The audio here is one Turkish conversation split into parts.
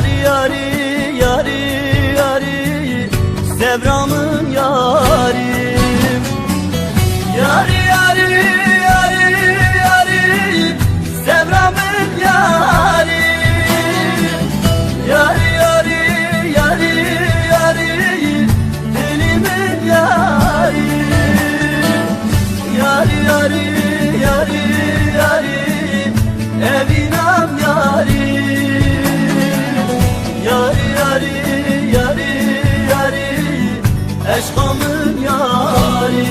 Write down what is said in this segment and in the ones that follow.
Yari yari yari yari Sevramın yari. Yari yari yari yari Sevramın yari. Yari yari yari yari Dilimin yari. Yari yari yari yari Evinam yari. Yari yari yari yari Eşkamın yari.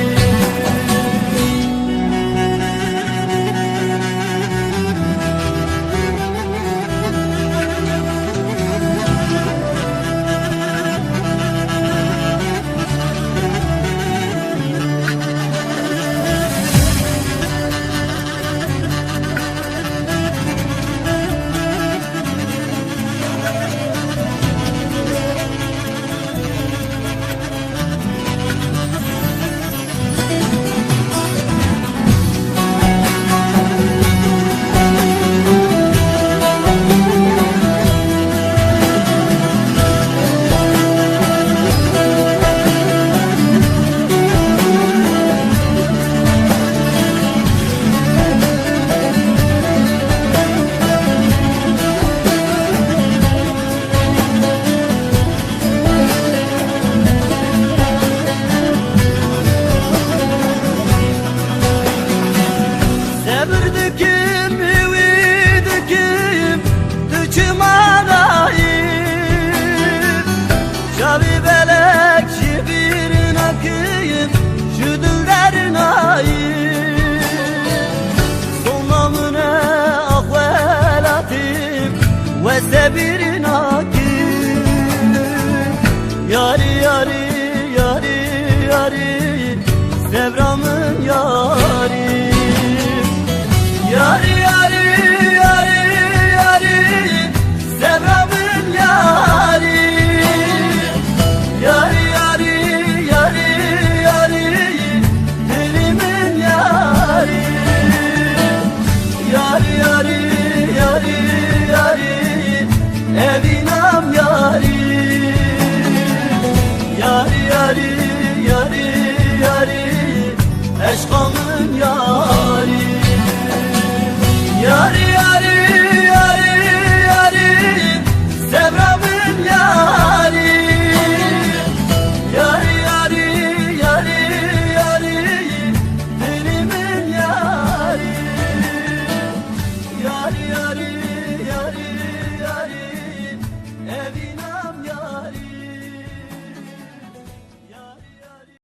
Sebirdikim, üvidikim, düküm anayım. Şavi belek şibirin akıyım, şu dillerin ayım. Sonlamına ahvelatim ve sebirin akıyım. Yari yari yari yari